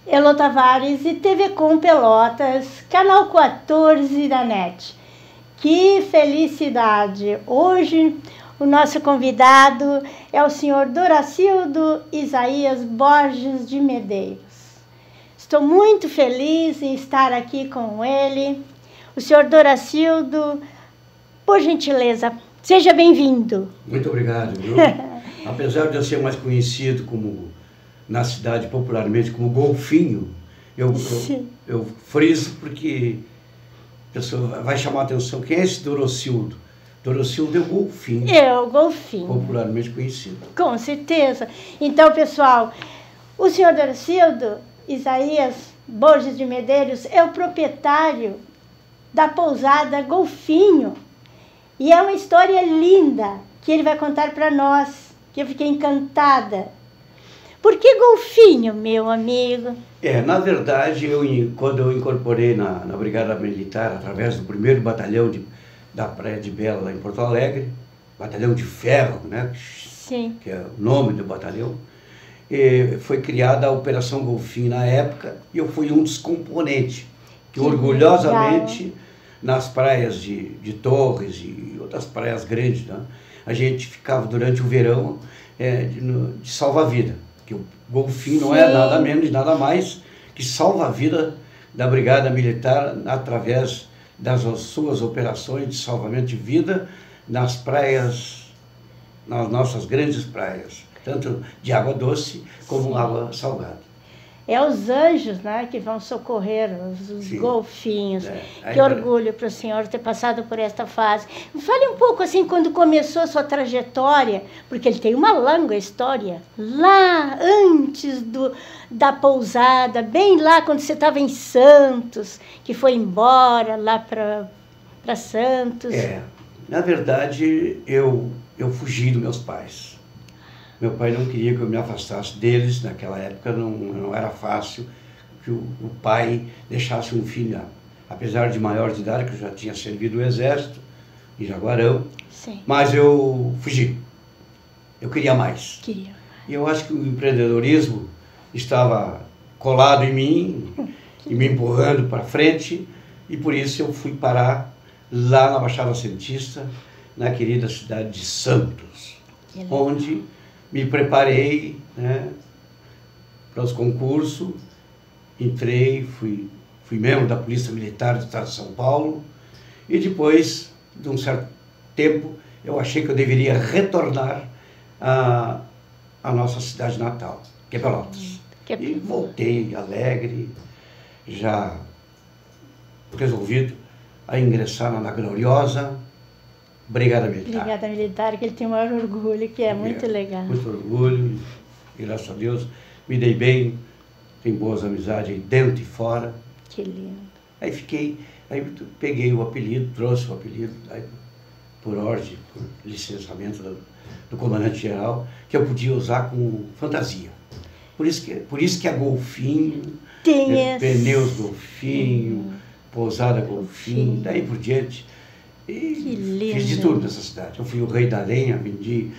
Elô Tavares e TV Com Pelotas, canal 14 da NET. Que felicidade! Hoje o nosso convidado é o senhor Doracildo Isaías Borges de Medeiros. Estou muito feliz em estar aqui com ele. O senhor Doracildo, por gentileza, seja bem-vindo. Muito obrigado, viu? Apesar de eu ser mais conhecido como, na cidade popularmente, como Golfinho, eu friso porque a pessoa vai chamar a atenção. Quem é esse Doracildo? Doracildo é o Golfinho. É o Golfinho. Popularmente conhecido. Com certeza. Então, pessoal, o senhor Doracildo Isaías Borges de Medeiros é o proprietário da pousada Golfinho. E é uma história linda que ele vai contar para nós, que eu fiquei encantada. Por que Golfinho, meu amigo? Na verdade, quando eu incorporei na Brigada Militar, através do 1º Batalhão da Praia de Bela, lá em Porto Alegre, Batalhão de Ferro, né? Sim. Que é o nome do batalhão, foi criada a Operação Golfinho na época, e eu fui um dos componentes, que orgulhosamente, legal, nas praias de Torres e outras praias grandes, né? A gente ficava durante o verão de salva-vida, que o Golfinho não é nada menos e nada mais que salva-vida da Brigada Militar através das suas operações de salvamento de vida nas praias, nas nossas grandes praias, tanto de água doce como água salgada. É os anjos, né, que vão socorrer os golfinhos. Que orgulho para o senhor ter passado por esta fase. Fale um pouco assim, quando começou a sua trajetória, porque ele tem uma longa história, lá antes da pousada, bem lá quando você estava em Santos, que foi embora lá para Santos. Na verdade, eu fugi dos meus pais. Meu pai não queria que eu me afastasse deles, naquela época não era fácil que o pai deixasse um filho lá. Apesar de maior de idade, que eu já tinha servido o exército, em Jaguarão, mas eu fugi. Eu queria mais. E eu acho que o empreendedorismo estava colado em mim e me empurrando para frente, e por isso eu fui parar lá na Baixada Santista, na querida cidade de Santos, onde me preparei, né, para os concursos, entrei, fui membro da Polícia Militar do Estado de São Paulo, e depois de um certo tempo eu achei que eu deveria retornar à nossa cidade natal, que é Pelotas. E voltei alegre, já resolvido a ingressar na gloriosa Brigada Militar. Brigada Militar, que ele tem o maior orgulho, que é muito legal. Muito orgulho, e graças a Deus me dei bem, tenho boas amizades aí dentro e fora. Que lindo. Aí peguei o apelido, trouxe o apelido, aí, por ordem, por licenciamento do comandante-geral, que eu podia usar com fantasia. Por isso que é Golfinho, pneus Golfinho, pousada Golfinho, daí por diante. E fiz de tudo nessa cidade. Eu fui o rei da lenha, vendi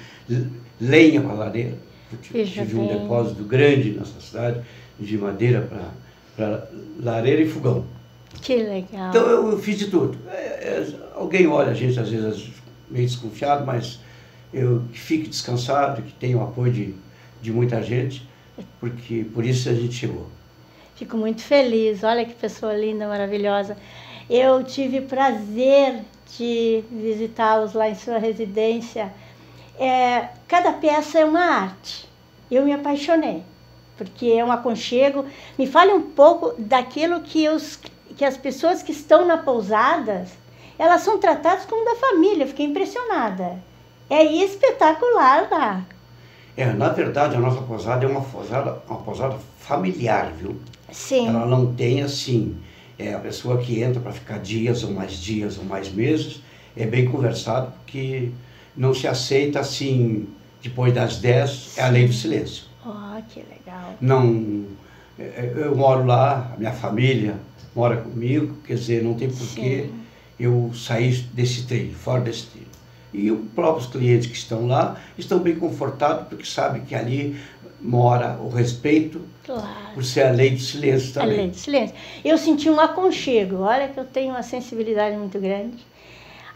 lenha para lareira. Tive um depósito grande nessa cidade, de madeira para lareira e fogão. Que legal. Então eu fiz de tudo. Alguém olha a gente às vezes meio desconfiado, mas eu fique descansado, que tenho o apoio de muita gente, porque por isso a gente chegou. Fico muito feliz. Olha que pessoa linda, maravilhosa. Eu tive prazer de visitá-los lá em sua residência. Cada peça é uma arte. Eu me apaixonei, porque é um aconchego. Me fale um pouco daquilo que as pessoas que estão na pousada, elas são tratadas como da família. Eu fiquei impressionada. É espetacular lá. Na verdade, a nossa pousada é uma pousada familiar, viu? Sim. Ela não tem assim... a pessoa que entra para ficar dias ou mais meses, é bem conversado, porque não se aceita assim, depois das 10, é a lei do silêncio. Que legal. Não, eu moro lá, a minha família mora comigo, quer dizer, não tem porquê eu sair desse trilho, fora desse trilho. E os próprios clientes que estão lá estão bem confortados, porque sabem que ali mora o respeito, Claro. por ser a lei do silêncio A também. lei do silêncio. Eu senti um aconchego. Olha que eu tenho uma sensibilidade muito grande.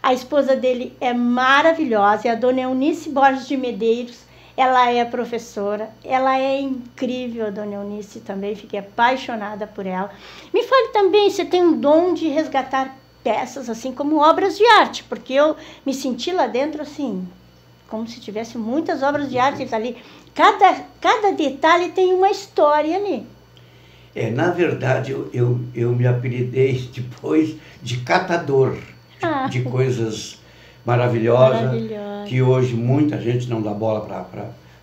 A esposa dele é maravilhosa, é a dona Eunice Borges de Medeiros. Ela é professora, ela é incrível, a dona Eunice também, fiquei apaixonada por ela. Me fale também, você tem um dom de resgatar peças, assim como obras de arte, porque eu me senti lá dentro, assim, como se tivesse muitas obras de arte ali. Cada detalhe tem uma história ali. Na verdade, eu me apelidei depois de catador de coisas maravilosas, que hoje muita gente não dá bola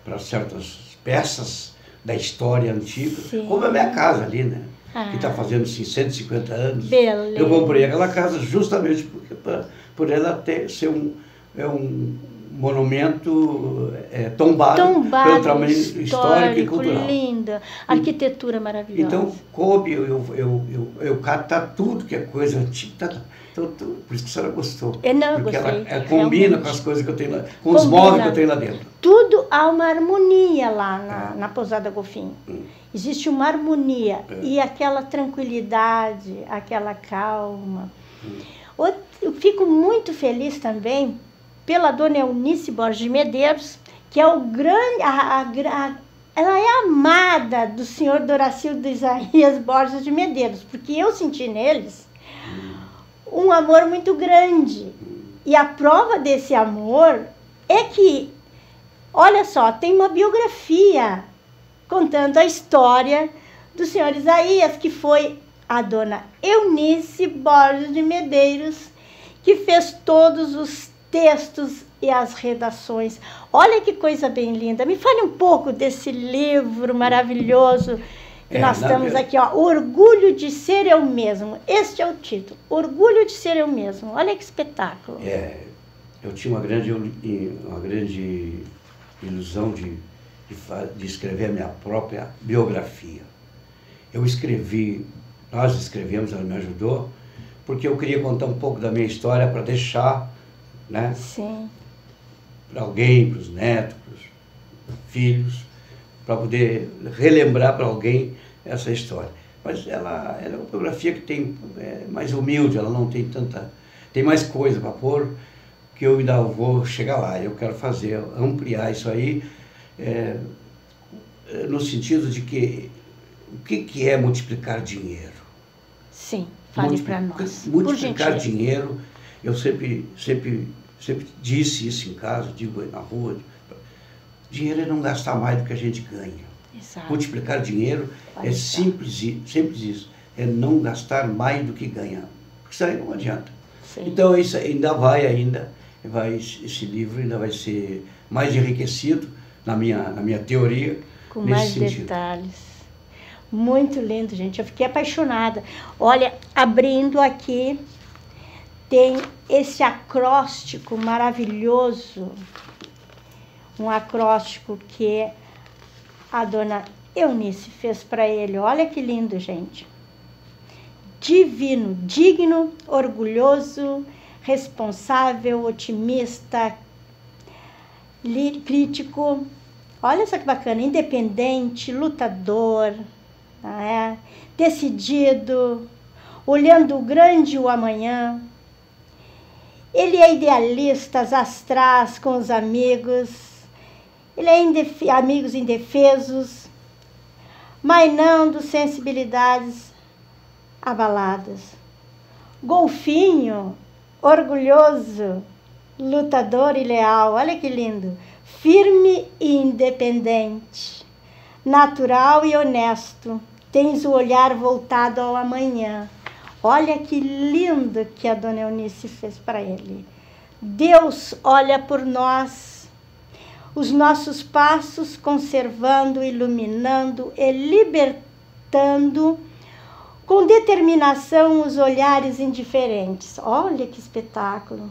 para certas peças da história antiga, Sim. como a minha casa ali, né? Que está fazendo assim, 150 anos. Beleza. Eu comprei aquela casa justamente por ela ser um monumento tombado pelo tamanho histórico e cultural. Linda, arquitetura maravilhosa. Então, coube eu catar tudo que é coisa antiga. Então, por isso que a senhora gostou. Não, porque gostei, ela combina com as coisas que eu tenho lá, com os móveis que eu tenho lá dentro. Tudo há uma harmonia lá na Pousada Golfinho. Existe uma harmonia e aquela tranquilidade, aquela calma. Eu fico muito feliz também pela dona Eunice Borges de Medeiros, que é o grande... ela é amada do senhor Doracildo Isaías Borges de Medeiros, porque eu senti neles um amor muito grande. E a prova desse amor é que, olha só, tem uma biografia contando a história do senhor Isaías, que foi a dona Eunice Borges de Medeiros, que fez todos os textos e as redações. Olha que coisa bem linda. Me fale um pouco desse livro maravilhoso que nós estamos aqui, ó. Orgulho de Ser Eu Mesmo. Este é o título. Orgulho de Ser Eu Mesmo. Olha que espetáculo. Eu tinha uma grande ilusão de escrever a minha própria biografia. Nós escrevemos, ela me ajudou, porque eu queria contar um pouco da minha história para deixar, né? Sim. Para alguém, para os netos, para os filhos, para poder relembrar para alguém essa história. Mas ela é uma biografia que é mais humilde, ela não tem tanta... Tem mais coisa para pôr, que eu ainda vou chegar lá. Eu quero ampliar isso aí, no sentido de que o que é multiplicar dinheiro? Sim, fale para nós. Multiplicar dinheiro, eu sempre disse isso em casa, digo na rua, dinheiro é não gastar mais do que a gente ganha. Exato. Multiplicar dinheiro simples isso, é não gastar mais do que ganha. Porque isso aí não adianta. Sim. Então isso esse livro ainda vai ser mais enriquecido na minha teoria. Com mais detalhes. Muito lindo, gente. Eu fiquei apaixonada. Olha, abrindo aqui, tem esse acróstico maravilhoso. Um acróstico que a dona Eunice fez para ele. Olha que lindo, gente. Divino, digno, orgulhoso, responsável, otimista, crítico. Olha só que bacana. Independente, lutador, decidido, olhando o grande o amanhã. Ele é idealista, astraz com os amigos. Ele é amigos indefesos, mainando sensibilidades abaladas. Golfinho, orgulhoso, lutador e leal. Olha que lindo. Firme e independente, natural e honesto. Tens o olhar voltado ao amanhã. Olha que lindo que a dona Eunice fez para ele. Deus olha por nós, os nossos passos conservando, iluminando e libertando com determinação os olhares indiferentes. Olha que espetáculo.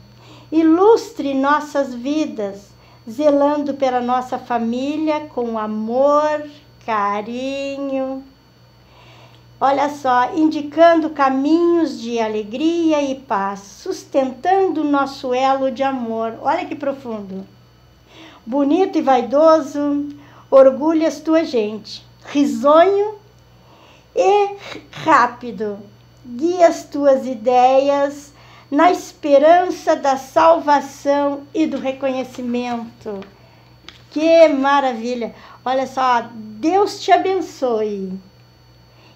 Ilustre nossas vidas, zelando pela nossa família com amor, carinho. Olha só, indicando caminhos de alegria e paz, sustentando o nosso elo de amor. Olha que profundo. Bonito e vaidoso, orgulhas tua gente, risonho e rápido, guias tuas ideias na esperança da salvação e do reconhecimento. Que maravilha! Olha só, Deus te abençoe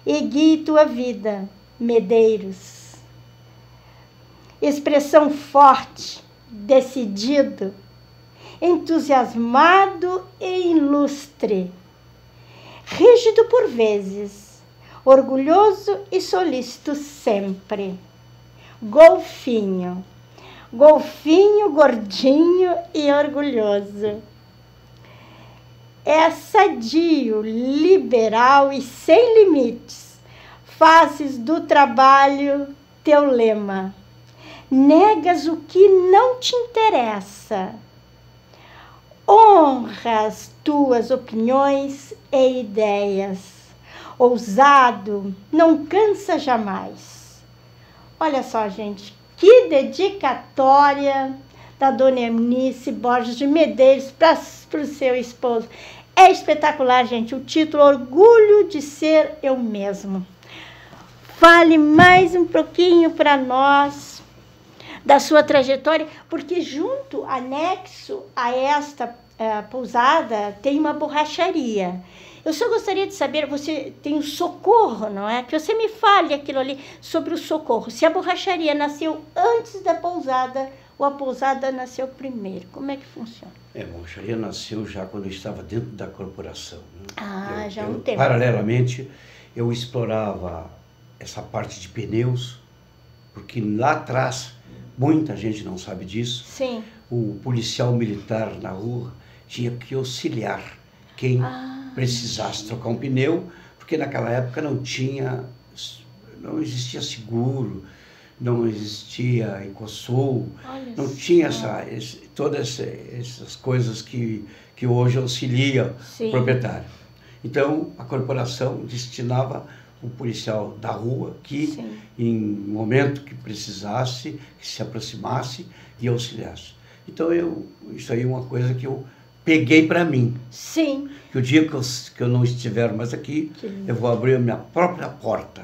e guie tua vida, Medeiros. Expressão forte, decidido, entusiasmado e ilustre, rígido por vezes, orgulhoso e solícito sempre. Golfinho, golfinho gordinho e orgulhoso. É sadio, liberal e sem limites. Fazes do trabalho teu lema. Negas o que não te interessa. Honras tuas opiniões e ideias. Ousado, não cansa jamais. Olha só, gente, que dedicatória da Dona Eunice Borges de Medeiros para o seu esposo. É espetacular, gente, o título Orgulho de Ser Eu Mesmo. Fale mais um pouquinho para nós da sua trajetória, porque junto, anexo a esta pousada, tem uma borracharia. Eu só gostaria de saber, você tem o Socorro, não é? Que você me fale aquilo ali sobre o Socorro. Se a borracharia nasceu antes da pousada ou a pousada nasceu primeiro. Como é que funciona? A borracharia nasceu já quando eu estava dentro da corporação. Ah, já há um tempo. Paralelamente, eu explorava essa parte de pneus, porque lá atrás, muita gente não sabe disso. Sim. O policial militar na rua tinha que auxiliar quem precisasse trocar um pneu, porque naquela época não existia seguro, não existia Ecosul, não tinha todas essas coisas que hoje auxiliam o proprietário. Então, a corporação destinava o policial da rua que, em momento que precisasse, que se aproximasse e auxiliasse. Então, isso aí é uma coisa que eu peguei para mim. Sim. Que o dia que eu não estiver mais aqui, eu vou abrir a minha própria porta.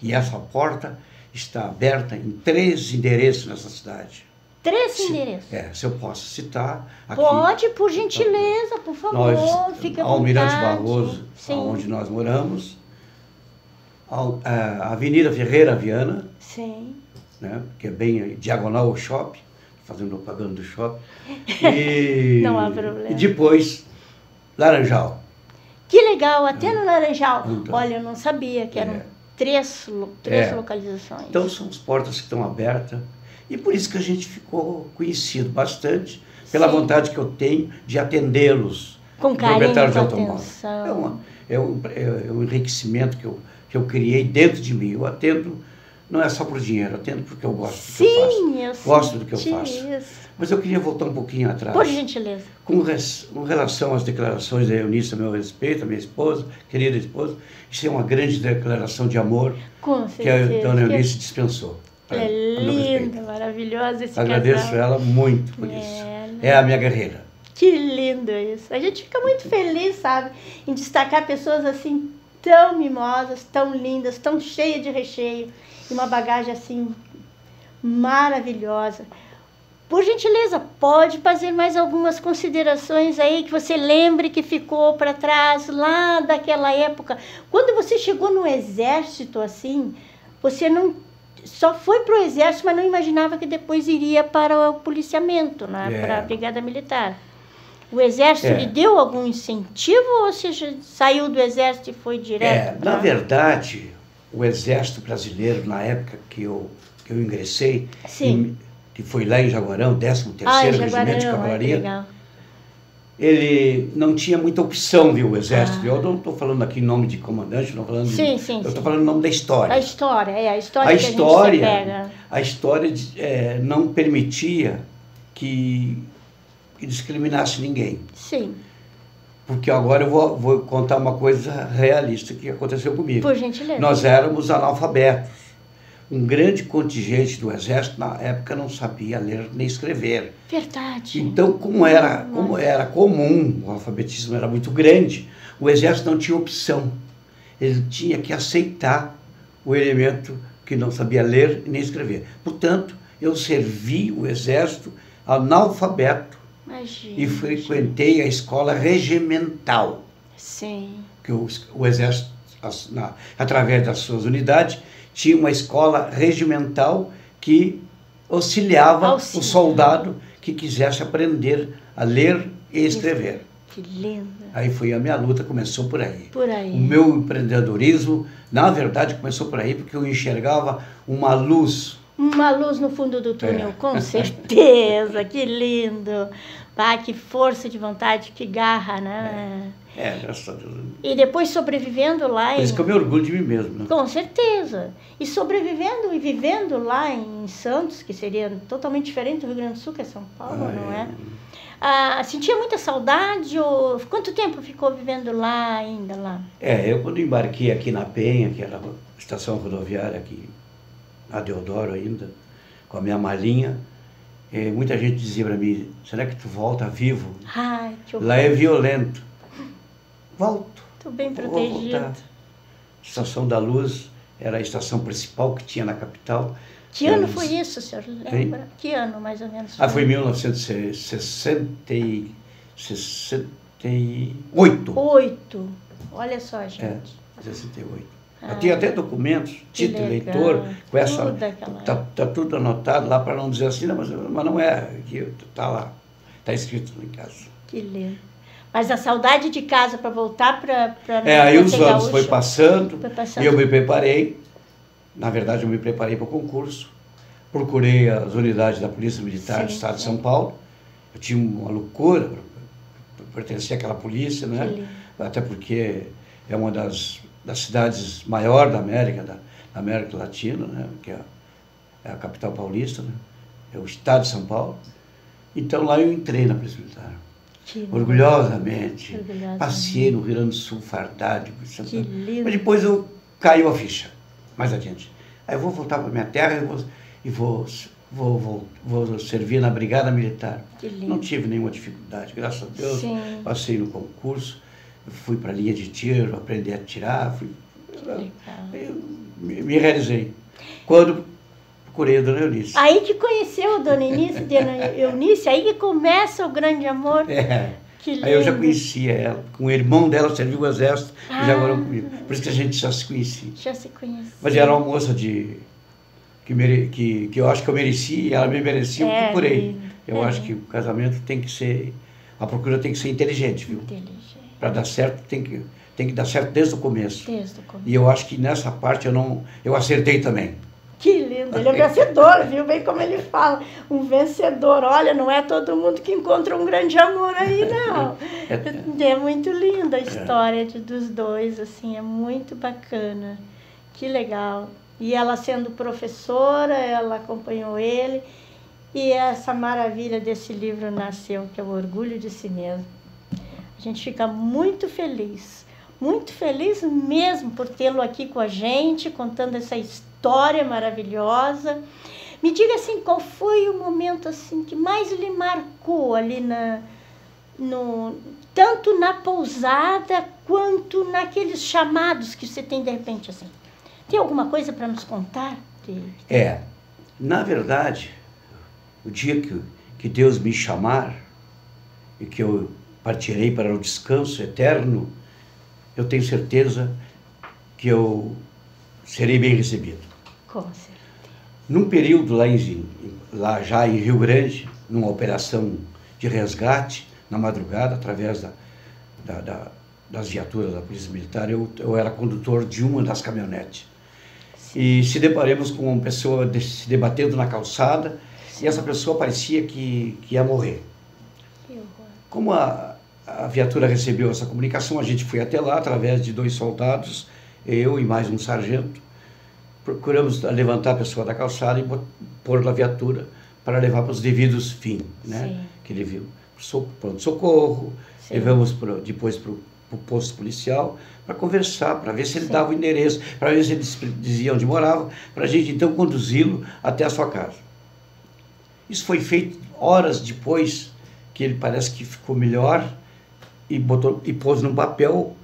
E essa porta está aberta em 3 endereços nessa cidade. 3 endereços? Se eu posso citar aqui. Pode, por gentileza, por favor, fica à vontade. Almirante Barroso, onde nós moramos. A Avenida Ferreira Viana, né, que é bem diagonal ao shopping, fazendo propaganda do shopping. Não há problema. E depois, Laranjal. Que legal, até no Laranjal. Então, olha, eu não sabia que eram 3 localizações. Então, são as portas que estão abertas. E por isso que a gente ficou conhecido bastante, pela vontade que eu tenho de atendê-los. Com carinho, proprietários de automóvel. É um enriquecimento que eu criei dentro de mim. Eu atendo, não é só por dinheiro, eu atendo porque eu gosto do que eu faço. Gosto do que eu faço. Mas eu queria voltar um pouquinho atrás. Por gentileza. Com relação às declarações da Eunice a meu respeito, a minha esposa, querida esposa, isso é uma grande declaração de amor que a Dona Eunice dispensou. É linda, maravilhosa esse Agradeço casal. ela muito por isso. É a minha guerreira. Que lindo isso. A gente fica muito feliz, sabe, em destacar pessoas assim tão mimosas, tão lindas, tão cheias de recheio e uma bagagem assim maravilhosa. Por gentileza, pode fazer mais algumas considerações aí que você lembre que ficou para trás lá daquela época. Quando você chegou no exército assim, você não só foi para o exército, mas não imaginava que depois iria para o policiamento, né? Para a brigada militar. O exército lhe deu algum incentivo ou você saiu do exército e foi direto? Na verdade, o exército brasileiro, na época que eu ingressei, que foi lá em Jaguarão, 13º Regimento de Cavalaria, ele não tinha muita opção, viu, o exército. Eu não estou falando aqui em nome de comandante, não falando eu estou falando em nome da história. A história que a gente pega. A história não permitia que discriminasse ninguém. Sim. Porque agora eu vou contar uma coisa realista que aconteceu comigo. Por gentileza. Nós éramos analfabetos. um grande contingente do Exército, na época, não sabia ler nem escrever. Verdade. Então, como era comum, o alfabetismo era muito grande, o Exército não tinha opção. Ele tinha que aceitar o elemento que não sabia ler nem escrever. Portanto, eu servi o Exército analfabeto. Imagina. E frequentei a escola regimental. Sim. Que o Exército, através das suas unidades, tinha uma escola regimental que auxiliava o soldado que quisesse aprender a ler e escrever. Que lindo. Aí foi a minha luta, começou por aí. Por aí. O meu empreendedorismo, na verdade, começou por aí, porque eu enxergava uma luz. Uma luz no fundo do túnel, com certeza. Que lindo. Pá, que força de vontade, que garra, né? Graças a Deus. E depois sobrevivendo lá Por isso que eu me orgulho de mim mesmo. Né? Com certeza. E sobrevivendo e vivendo lá em Santos, que seria totalmente diferente do Rio Grande do Sul, que é São Paulo, não é? Sentia muita saudade? Ou quanto tempo ficou vivendo lá ainda lá? Eu quando embarquei aqui na Penha, que era a estação rodoviária aqui, na Deodoro ainda, com a minha malinha, muita gente dizia para mim, será que tu volta vivo? Ai, que horror. Lá é violento. Volto. Estou bem protegido. Estação da Luz era a estação principal que tinha na capital. Que ano foi isso, o senhor lembra? Hein? Que ano, mais ou menos? Foi em 1968. 8. Olha só, gente. 68. Eu tinha até documentos, título, eleitor, com essa. Tá tudo anotado lá para não dizer assim, não, mas não é, está lá, está escrito em casa. Que lindo. Mas a saudade de casa para voltar para aí os anos foi passando, e eu me preparei. Na verdade, eu me preparei para o concurso. Procurei as unidades da Polícia Militar do Estado de São Paulo. Eu tinha uma loucura para pertencer àquela polícia, né? Até porque é uma das cidades maiores da América Latina, né? Que é a capital paulista, né? É o Estado de São Paulo. Então lá eu entrei na Polícia Militar. Orgulhosamente. Passei no Rio Grande do Sul fardado. Mas depois caiu a ficha, mais adiante. Aí eu vou voltar para minha terra e vou servir na Brigada Militar. Não tive nenhuma dificuldade, graças a Deus. Passei no concurso, fui para a linha de tiro, aprendi a atirar, me realizei. Quando procurei a Dona Eunice. Aí que conheceu a Dona Eunice, aí que começa o grande amor. Aí eu já conhecia ela, com o irmão dela serviu o Exército, e já morou comigo. Por isso que a gente já se conhecia. Já se conhecia. Mas era uma moça que eu acho que eu mereci, e ela me merecia, eu procurei. Eu acho que o casamento tem que ser, a procura tem que ser inteligente, viu? Para dar certo, tem que dar certo desde o começo. E eu acho que nessa parte eu acertei também. Que lindo, ele é vencedor, viu? Bem como ele fala, um vencedor. Olha, não é todo mundo que encontra um grande amor aí, não. É muito linda a história dos dois, assim, é muito bacana. Que legal. E ela sendo professora, ela acompanhou ele, e essa maravilha desse livro nasceu, que é o Orgulho de Si Mesmo. A gente fica muito feliz mesmo por tê-lo aqui com a gente, contando essa história maravilhosa. Me diga assim, qual foi o momento assim que mais lhe marcou ali tanto na pousada quanto naqueles chamados que você tem de repente assim? Tem alguma coisa para nos contar? Na verdade, o dia que Deus me chamar e que eu partirei para o descanso eterno, eu tenho certeza que eu serei bem recebido. Com certeza. Num período lá já em Rio Grande, numa operação de resgate, na madrugada, através das viaturas da Polícia Militar, eu era condutor de uma das caminhonetes. E se deparamos com uma pessoa se debatendo na calçada, e essa pessoa parecia que ia morrer. Como a viatura recebeu essa comunicação, a gente foi até lá, através de 2 soldados, eu e mais um sargento. Procuramos levantar a pessoa da calçada e pôr na viatura para levar para os devidos fins, né? Que ele viu. Pronto-socorro, levamos depois para o para o posto policial para conversar, para ver se ele dava o endereço, para ver se ele dizia onde morava, para a gente então conduzi-lo até a sua casa. Isso foi feito horas depois que ele parece que ficou melhor e pôs no papel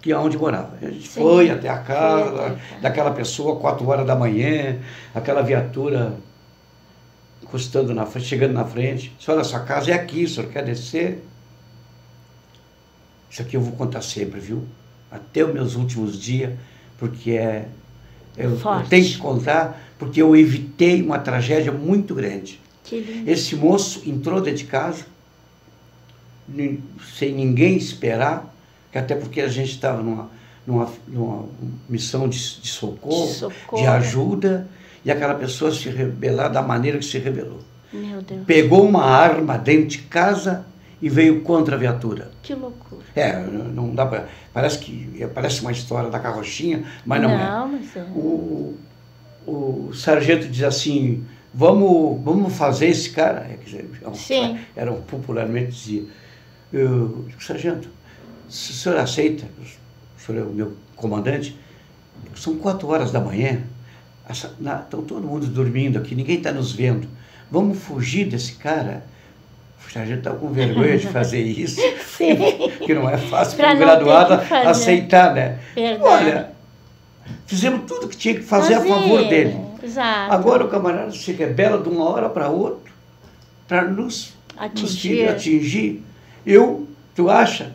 que é onde morava. A gente foi até a casa daquela pessoa, 4 horas da manhã, aquela viatura encostando na frente, chegando na frente. Disse, olha, sua casa é aqui, o senhor quer descer? Isso aqui eu vou contar sempre, viu? Até os meus últimos dias, porque eu tenho que contar, porque eu evitei uma tragédia muito grande. Que lindo. Esse moço entrou dentro de casa, sem ninguém esperar, que até porque a gente estava numa missão de socorro, de ajuda, e aquela pessoa se rebelar da maneira que se rebelou. Meu Deus. Pegou uma arma dentro de casa e veio contra a viatura. Que loucura. Não dá para... Parece uma história da carrochinha, mas não é. Mas é. O sargento diz assim, vamos fazer esse cara... Sim. Era popularmente dizia, sargento, se o senhor aceita, o senhor é o meu comandante, são 4 horas da manhã, estão todo mundo dormindo aqui, ninguém está nos vendo, vamos fugir desse cara? O sargento está com vergonha de fazer isso, que não é fácil para um graduado aceitar, né? Verdade. Olha, fizemos tudo que tinha que fazer a favor dele. Exato. Agora o camarada se rebela de uma hora para outra para nos atingir. Tu acha?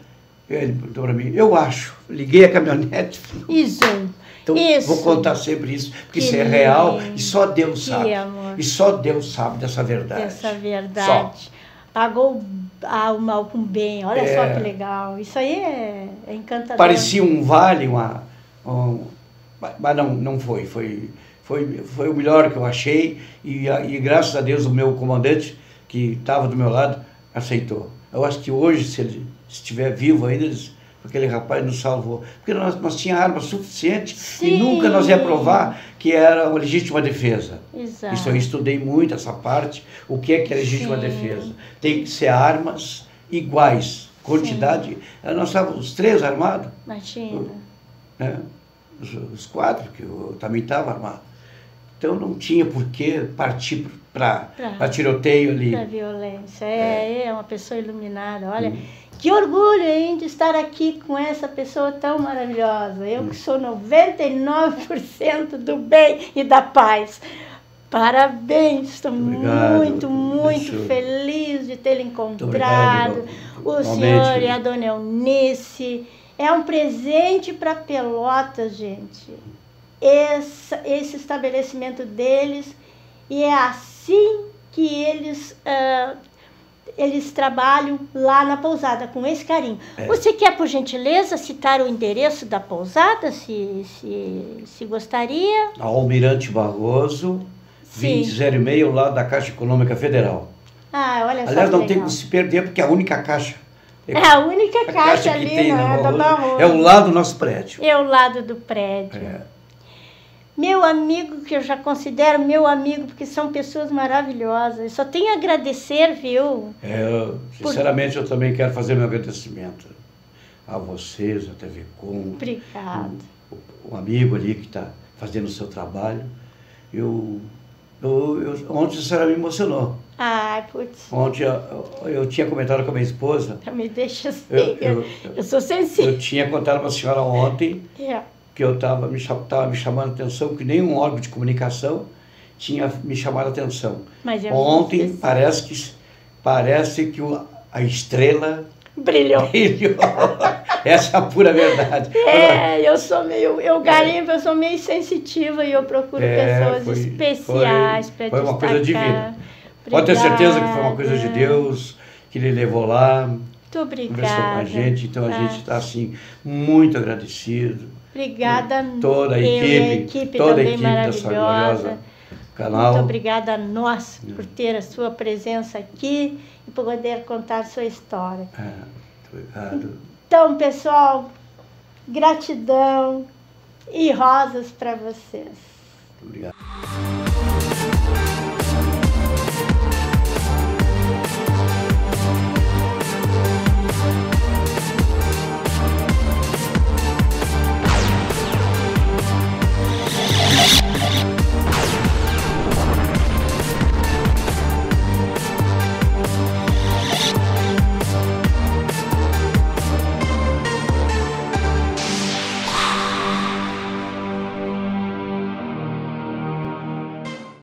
Ele perguntou para mim, eu acho. Liguei a caminhonete. Isso. Então, vou contar sempre isso, porque isso é real e só Deus sabe. Amor. E só Deus sabe dessa verdade. Dessa verdade. Só. Pagou o mal com bem, olha só que legal. Isso aí é encantador. Parecia um vale, mas não foi. Foi o melhor que eu achei e graças a Deus o meu comandante, que estava do meu lado, aceitou. Eu acho que hoje, se ele estiver vivo ainda, aquele rapaz nos salvou. Porque nós tínhamos arma suficiente e nunca nós ia provar que era uma legítima defesa. Exato. Isso eu estudei muito, essa parte. O que é legítima defesa? Tem que ser armas iguais, quantidade. Nós estávamos os 3 armados. Imagina. Os 4, que eu também estava armado. Então não tinha por que partir para tiroteio ali. Para violência. É uma pessoa iluminada. Olha, que orgulho, hein, de estar aqui com essa pessoa tão maravilhosa. Eu que sou 99% do bem e da paz. Parabéns, estou muito feliz de tê-lo encontrado. O senhor e a dona Eunice. É um presente para Pelotas, gente. Esse estabelecimento deles, e é assim que eles trabalham lá na pousada, com esse carinho. Você quer, por gentileza, citar o endereço da pousada, se gostaria? Almirante Barroso, 2006, ao lado da Caixa Econômica Federal. Olha só. Aliás, não tem como se perder, porque é a única caixa. É a única caixa ali, que tem, né? É o lado do nosso prédio. É o lado do prédio. Meu amigo, que eu já considero meu amigo, porque são pessoas maravilhosas. Eu só tenho a agradecer, viu? Sinceramente, eu também quero fazer meu agradecimento a vocês, a TV Com. Obrigada. O amigo ali que está fazendo o seu trabalho. Ontem a senhora me emocionou. Putz. Ontem eu tinha comentado com a minha esposa. Me deixa assim, eu sou sensível. Eu tinha contado para a senhora ontem que eu estava me chamando a atenção, que nenhum órgão de comunicação tinha me chamado a atenção. Mas ontem parece que a estrela brilhou. Essa é a pura verdade. Eu garimpo, eu sou meio sensitiva e eu procuro pessoas especiais para destacar. Foi uma coisa divina. Pode ter certeza que foi uma coisa de Deus, que Ele levou lá. Muito obrigada. Conversou com a gente, então a gente está assim, muito agradecido. Obrigada. Toda a equipe dessa gloriosa canal. Muito obrigada a nós por ter a sua presença aqui e por poder contar a sua história. Muito obrigado. Então, pessoal, gratidão e rosas para vocês. Muito obrigado.